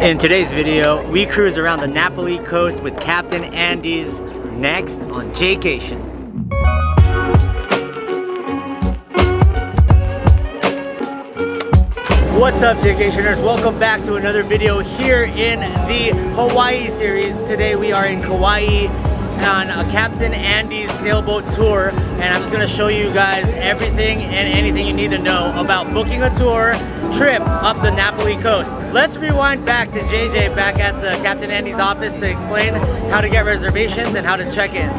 In today's video, we cruise around the Na Pali Coast with Captain Andy's next on Jaycation. What's up, Jaycationers? Welcome back to another video here in the Hawaii series. Today we are in Kauai on a Captain Andy's sailboat tour, and I'm just going to show you guys everything and anything you need to know about booking a tour trip up the Na Pali Coast. Let's rewind back to JJ back at the Captain Andy's office to explain how to get reservations and how to check in.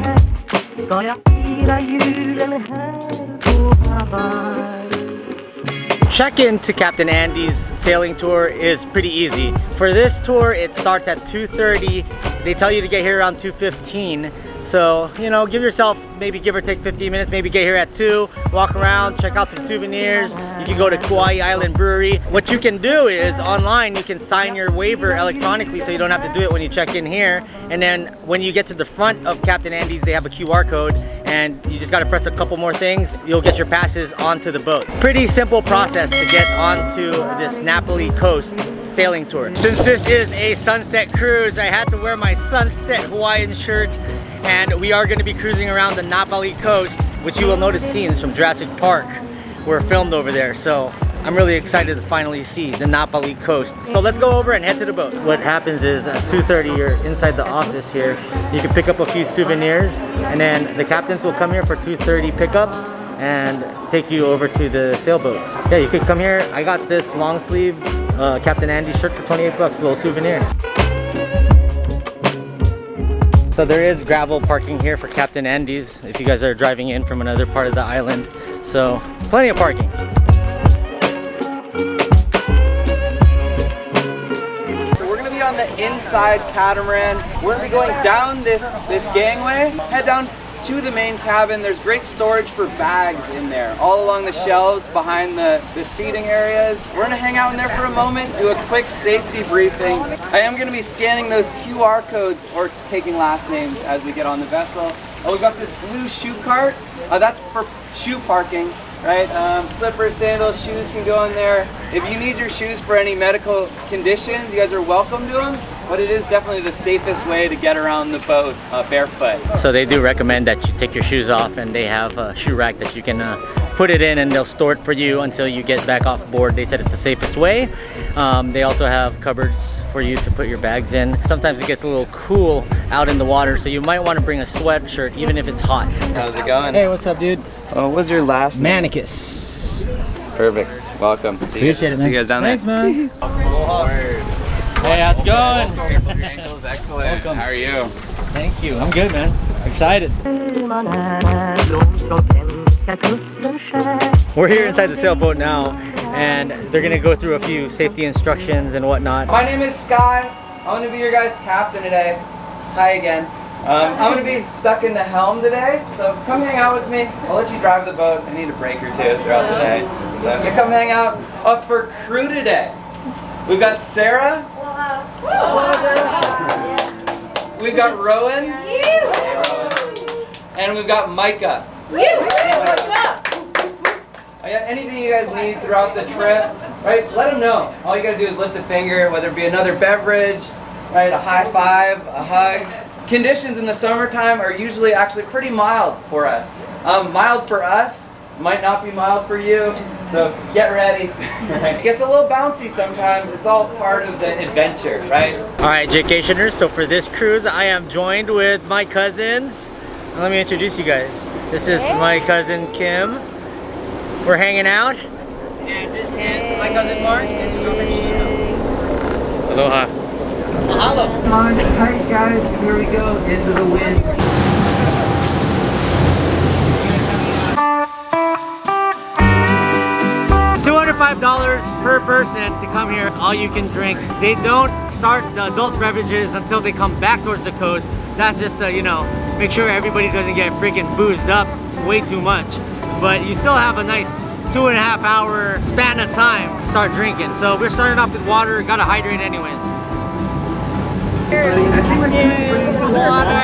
Check-in to Captain Andy's sailing tour is pretty easy. For this tour, it starts at 2:30. They tell you to get here around 2:15. So, you know, give yourself maybe give or take 15 minutes, maybe get here at 2, walk around, check out some souvenirs. You can go to Kauai Island Brewery. What you can do is online, you can sign your waiver electronically so you don't have to do it when you check in here. And then when you get to the front of Captain Andy's, they have a QR code and you just got to press a couple more things. You'll get your passes onto the boat. Pretty simple process to get onto this Na Pali Coast sailing tour. Since this is a sunset cruise, I had to wear my sunset Hawaiian shirt. And we are going to be cruising around the Na Pali Coast, which you will notice scenes from Jurassic Park were filmed over there. So I'm really excited to finally see the Na Pali Coast. So let's go over and head to the boat. What happens is at 2:30, you're inside the office here. You can pick up a few souvenirs, and then the captains will come here for 2:30 pickup and take you over to the sailboats. Yeah, you could come here. I got this long sleeve Captain Andy shirt for 28 bucks, a little souvenir. So there is gravel parking here for Captain Andy's if you guys are driving in from another part of the island. So plenty of parking. So we're gonna be on the inside catamaran. We're gonna be going down this gangway, head down to the main cabin. There's great storage for bags in there, all along the shelves behind the seating areas. We're gonna hang out in there for a moment, do a quick safety briefing. I am gonna be scanning those QR codes or taking last names as we get on the vessel. Oh, we got this blue shoe cart. That's for shoe parking, right? Slippers, sandals, shoes can go in there. If you need your shoes for any medical conditions, you guys are welcome to them. But it is definitely the safest way to get around the boat barefoot. So they do recommend that you take your shoes off, and they have a shoe rack that you can put it in and they'll store it for you until you get back off board. They said it's the safest way. They also have cupboards for you to put your bags in. Sometimes it gets a little cool out in the water, so you might want to bring a sweatshirt even if it's hot. How's it going? Hey, what's up, dude? Oh, what's your last name? Manicus. Perfect. Welcome. Appreciate it, man. See you guys down Thanks, there. man. Hey, how's it going? Your ankles, excellent. Welcome. How are you? Thank you. I'm good, man. Excited. We're here inside the sailboat now, and they're gonna go through a few safety instructions and whatnot. My name is Sky. I'm gonna be your guys' captain today. Hi again. I'm gonna be stuck in the helm today, so come hang out with me. I'll let you drive the boat. I need a break or two throughout the day. So you come hang out. For crew today, we've got Sarah. Hello, Sarah. We've got Rowan. Hey, Rowan. And we've got Micah. Anything you guys need throughout the trip, right? Let them know. All you gotta do is lift a finger, whether it be another beverage, right? A high five, a hug. Conditions in the summertime are usually actually pretty mild for us. Mild for us might not be mild for you, so get ready. It gets a little bouncy sometimes. It's all part of the adventure, right? All right, Jaycationers, so for this cruise, I am joined with my cousins. Let me introduce you guys. This is my cousin Kim. We're hanging out. And this is my cousin Mark and his girlfriend Sheena. Aloha. Mahalo. Hi guys, here we go, into the wind. $205 per person to come here, all you can drink. They don't start the adult beverages until they come back towards the coast. That's just to, you know, make sure everybody doesn't get freaking boozed up way too much. But you still have a nice 2.5 hour span of time to start drinking. So we're starting off with water, gotta hydrate anyways. Cheers, water.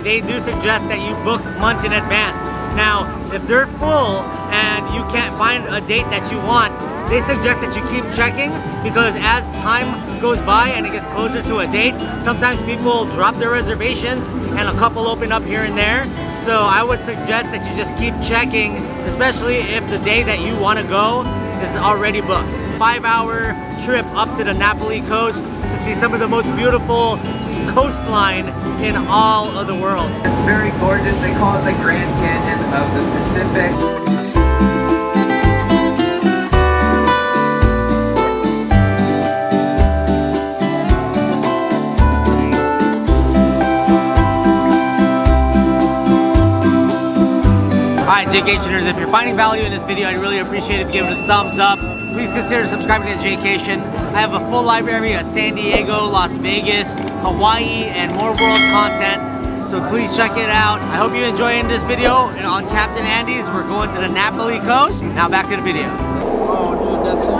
They do suggest that you book months in advance. Now, if they're full and you can't find a date that you want, they suggest that you keep checking because as time goes by and it gets closer to a date, sometimes people drop their reservations and a couple open up here and there. So I would suggest that you just keep checking, especially if the day that you want to go is already booked. 5-hour trip up to the Na Pali Coast to see some of the most beautiful coastline in all of the world. It's very gorgeous. They call it the Grand Canyon of the Pacific. Alright, Jaycationers, if you're finding value in this video, I'd really appreciate it if you give it a thumbs up. Please consider subscribing to Jaycation. I have a full library of San Diego, Las Vegas, Hawaii, and more world content. So please check it out. I hope you enjoyed this video. And on Captain Andy's, we're going to the Na Pali Coast. Now back to the video. Oh, dude, that's so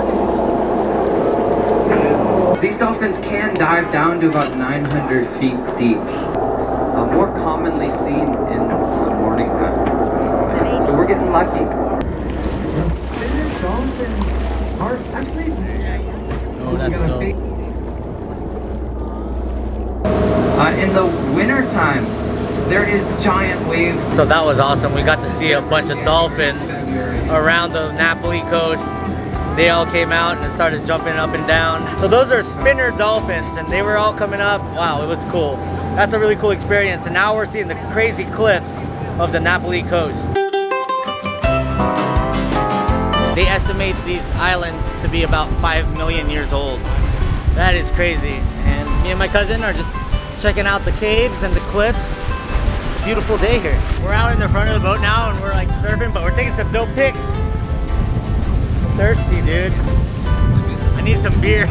cool. These dolphins can dive down to about 900 feet deep. More commonly seen in the morning time. So we're getting lucky. Spinner dolphins are actually... Oh, that's dope. In the winter time, there is giant waves. So that was awesome. We got to see a bunch of dolphins around the Na Pali Coast. They all came out and started jumping up and down. So those are spinner dolphins and they were all coming up. Wow, it was cool. That's a really cool experience. And now we're seeing the crazy cliffs of the Na Pali Coast. They estimate these islands to be about 5 million years old. That is crazy. And me and my cousin are just checking out the caves and the cliffs. It's a beautiful day here. We're out in the front of the boat now and we're like surfing, but we're taking some dope pics. I'm thirsty, dude. I need some beer.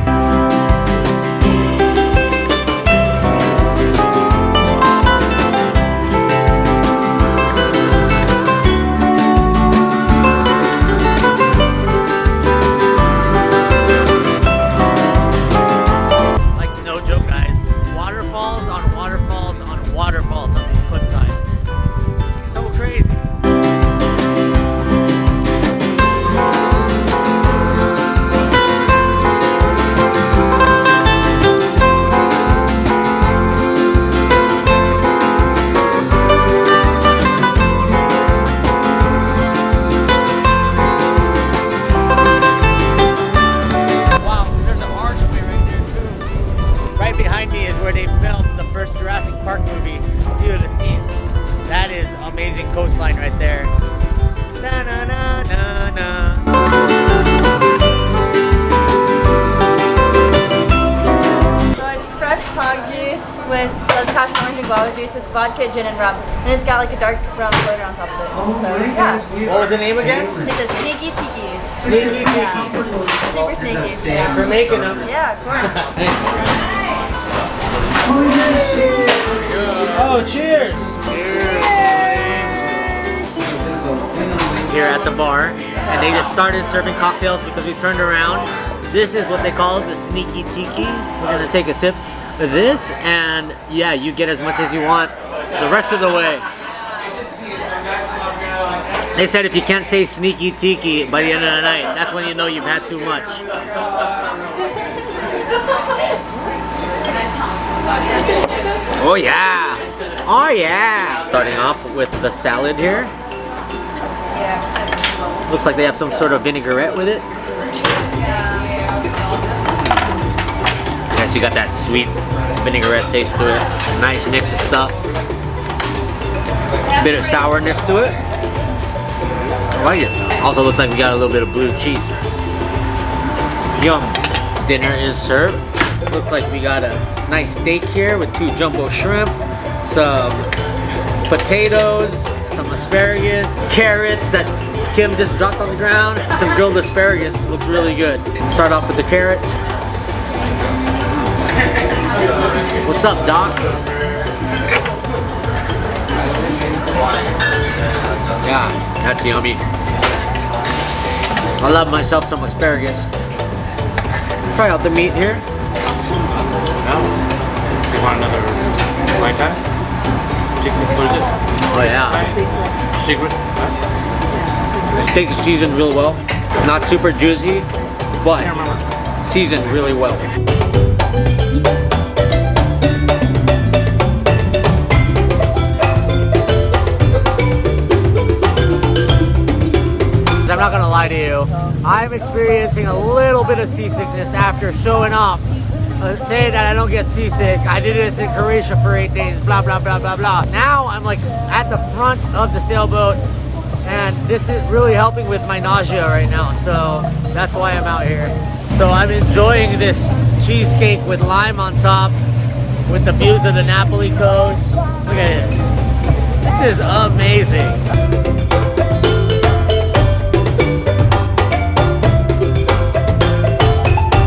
Waterfalls on these cliff sides. It's so crazy. Wow, there's an archway right there too. Right behind me is where they filmed the first Jurassic Park movie. A few of the scenes. That is amazing coastline right there. Na na na na na. So it's fresh pong juice with passion orange and guava juice with vodka, gin, and rum. And it's got like a dark brown flavor on top of it. So yeah. What was the name again? It's a sneaky tiki. Sneaky Tiki. Yeah. Super sneaky. Thanks for making them. Yeah, of course. Thanks. Oh, cheers! Here at the bar, and they just started serving cocktails because we turned around. This is what they call the Sneaky Tiki. We're gonna take a sip of this, and yeah, you get as much as you want the rest of the way. They said if you can't say Sneaky Tiki by the end of the night, that's when you know you've had too much. Oh yeah! Oh yeah! Starting off with the salad here. Looks like they have some sort of vinaigrette with it. Yes, you got that sweet vinaigrette taste to it. Nice mix of stuff. Bit of sourness to it. I like it. Also looks like we got a little bit of blue cheese. Yum. Dinner is served. Looks like we got a nice steak here with 2 jumbo shrimp, some potatoes, some asparagus, carrots that Kim just dropped on the ground, and some grilled asparagus. Looks really good. Start off with the carrots. What's up, Doc? Yeah, that's yummy. I love myself some asparagus. Try out the meat here. You want another white tie? Chicken, what is it? Oh yeah. Secret? The steak is seasoned real well. Not super juicy, but seasoned really well. I'm not gonna lie to you, I'm experiencing a little bit of seasickness after showing off. Saying that I don't get seasick. I did this in Croatia for 8 days, blah, blah, blah, blah, blah. Now I'm like at the front of the sailboat, and this is really helping with my nausea right now, so that's why I'm out here. So I'm enjoying this cheesecake with lime on top, with the views of the Na Pali Coast. Look at this. This is amazing.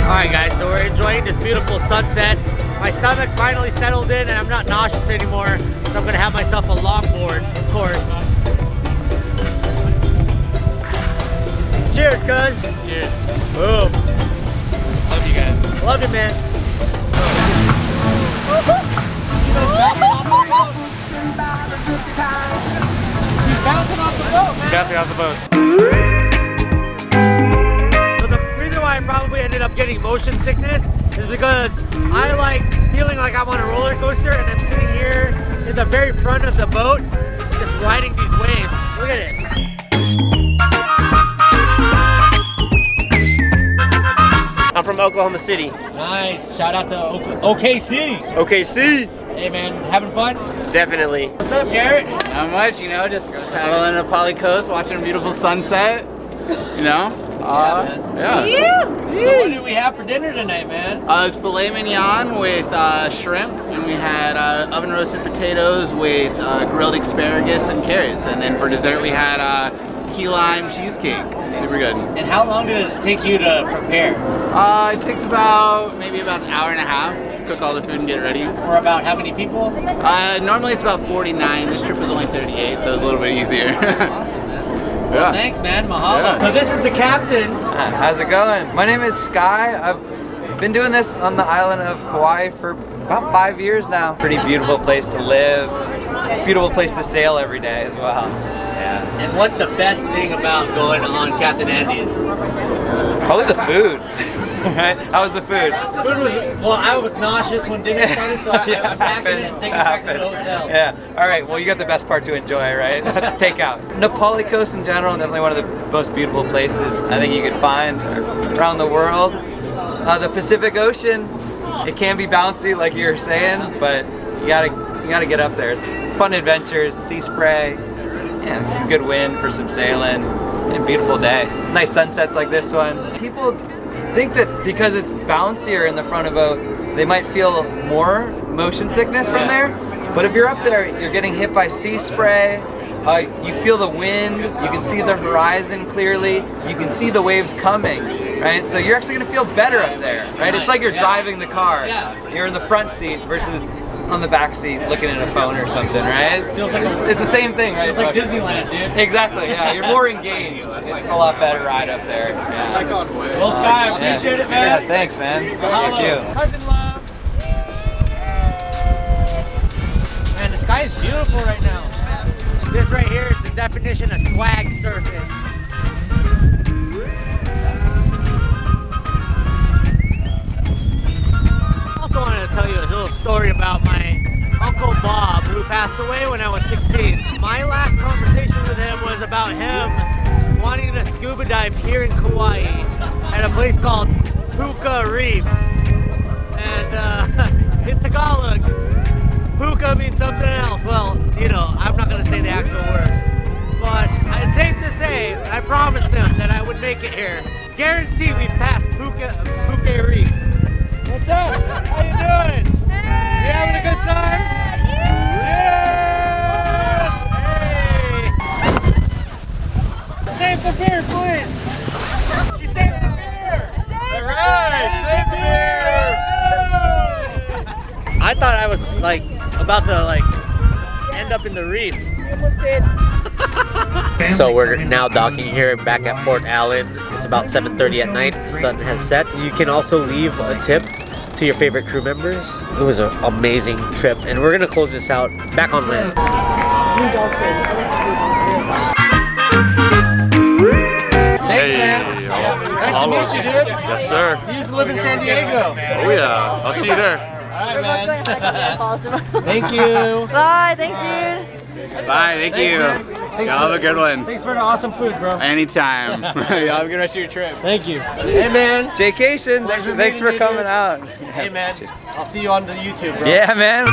Alright guys, so we're enjoying this beautiful sunset. My stomach finally settled in and I'm not nauseous anymore, so I'm gonna have myself a longboard, of course. Cheers, cuz. Cheers. Boom. Love you guys. Love you, man. He's bouncing off the boat, man. Bouncing off the boat. I probably ended up getting motion sickness is because I like feeling like I'm on a roller coaster and I'm sitting here in the very front of the boat just riding these waves. Look at this. I'm from Oklahoma City. Nice. Shout out to OKC. OKC. Hey man, having fun? Definitely. What's up, Garrett? Not much, you know, just out on the Na Pali Coast watching a beautiful sunset, you know? Yeah. So what did we have for dinner tonight, man? It was filet mignon with shrimp, and we had oven roasted potatoes with grilled asparagus and carrots. And then for dessert we had key lime cheesecake. Super good. And how long did it take you to prepare? It takes maybe about an hour and a half to cook all the food and get it ready. For about how many people? Normally it's about 49. This trip was only 38, so it was a little bit easier. Awesome, man. Well, Yeah. thanks, man. Mahalo. Yeah. So this is the captain. How's it going? My name is Sky. I've been doing this on the island of Kauai for about 5 years now. Pretty beautiful place to live. Beautiful place to sail every day as well. Yeah. And what's the best thing about going on Captain Andy's? Probably the food. Right? How was the food? Food was, well, I was nauseous when dinner started, so I'm packing it and taking it back to the hotel. Yeah. All right. Well, you got the best part to enjoy, right? Takeout. Na Pali Coast in general, definitely one of the most beautiful places I think you could find around the world. The Pacific Ocean, it can be bouncy, like you were saying, but you gotta get up there. It's fun adventures, sea spray, yeah, some good wind for some sailing, and a beautiful day. Nice sunsets like this one. People think that because it's bouncier in the front of a boat, they might feel more motion sickness from there. But if you're up there, you're getting hit by sea spray, you feel the wind, you can see the horizon clearly, you can see the waves coming, right? So you're actually gonna feel better up there, right? It's like you're driving the car. You're in the front seat versus on the back seat looking at a phone or something, right? Feels like it's the same thing, right? It's like Disneyland, dude. Exactly, yeah. You're more engaged. It's a lot better ride up there. Yeah. Well, Sky, I appreciate it, man. Yeah, thanks, man. Thank you. Cousin love. Man, the sky is beautiful right now. This right here is the definition of swag surfing. I also wanted to tell you a little story about my Uncle Bob, who passed away when I was 16. My last conversation with him was about him wanting to scuba dive here in Kauai at a place called Puka Reef. And in Tagalog, puka means something else. Well, you know, I'm not gonna say the actual word. But it's safe to say, I promised him that I would make it here. Guarantee we passed Puka Reef. What's up? How you doing? You having a good time? Cheers! Hey! Save the beer, please! She saved the beer! Alright, save the beer! I thought I was like about to like end up in the reef. Almost did. So we're now docking here back at Port Allen. It's about 7:30 at night. The sun has set. You can also leave a tip to your favorite crew members. It was an amazing trip, and we're gonna close this out back on land. Thanks, man. Nice to meet you, dude. Yes, sir. You used to live in San Diego. Oh yeah. I'll see you there. All right, man. Thank you. Bye, thanks, dude. Bye, thank you. Thanks Y'all have a good one. Thanks for the awesome food, bro. Anytime. Y'all have a good rest of your trip. Thank you. Hey, man. Jaycation, thanks for coming out. Hey, man. I'll see you on the YouTube, bro. Yeah, man.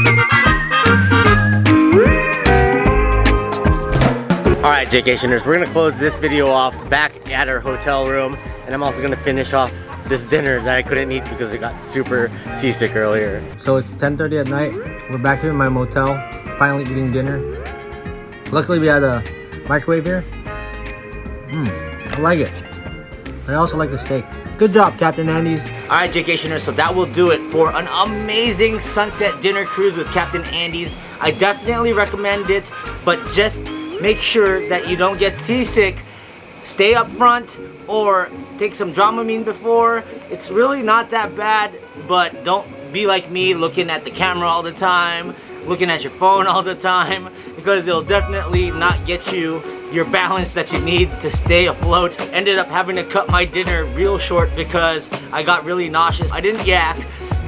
All right, Jaycationers, we're gonna close this video off back at our hotel room, and I'm also gonna finish off this dinner that I couldn't eat because I got super seasick earlier. So it's 10:30 at night. We're back here in my motel, finally eating dinner. Luckily, we had a microwave here. I like it. I also like the steak. Good job, Captain Andy's. All right, Jaycationers, so that will do it for an amazing sunset dinner cruise with Captain Andy's. I definitely recommend it, but just make sure that you don't get seasick. Stay up front or take some Dramamine before. It's really not that bad, but don't be like me looking at the camera all the time, looking at your phone all the time, because it'll definitely not get you your balance that you need to stay afloat. Ended up having to cut my dinner real short because I got really nauseous. I didn't yak,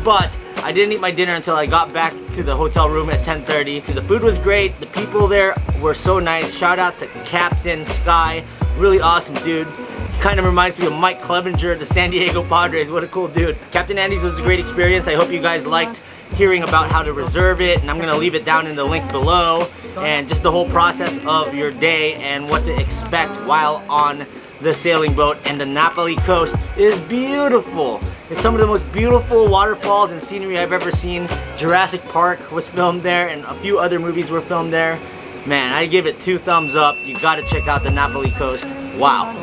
but I didn't eat my dinner until I got back to the hotel room at 10:30. The food was great. The people there were so nice. Shout out to Captain Sky. Really awesome dude. He kind of reminds me of Mike Clevenger, the San Diego Padres. What a cool dude. Captain Andy's was a great experience. I hope you guys liked hearing about how to reserve it, and I'm gonna leave it down in the link below, and just the whole process of your day and what to expect while on the sailing boat. And the Na Pali Coast is beautiful. It's some of the most beautiful waterfalls and scenery I've ever seen. Jurassic Park was filmed there, and a few other movies were filmed there. Man, I give it 2 thumbs up. You gotta check out the Na Pali Coast. Wow.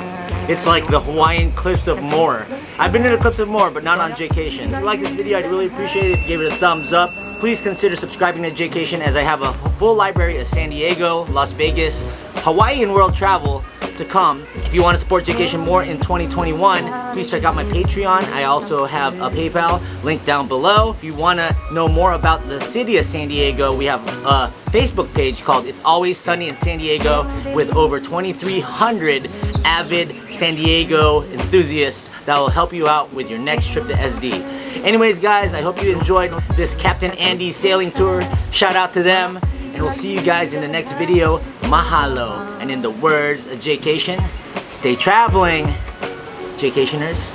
It's like the Hawaiian Cliffs of Moher. I've been to the Cliffs of Moher, but not on Jaycation. If you like this video, I'd really appreciate it if you gave it a thumbs up. Please consider subscribing to Jaycation, as I have a full library of San Diego, Las Vegas, Hawaii, and world travel to come. If you want to support Jaycation more in 2021, please check out my Patreon. I also have a PayPal link down below. If you want to know more about the city of San Diego, we have a Facebook page called It's Always Sunny in San Diego with over 2,300 avid San Diego enthusiasts that will help you out with your next trip to SD. Anyways, guys, I hope you enjoyed this Captain Andy sailing tour. Shout out to them, and we'll see you guys in the next video. Mahalo. And in the words of Jaycation, stay traveling, Jaycationers.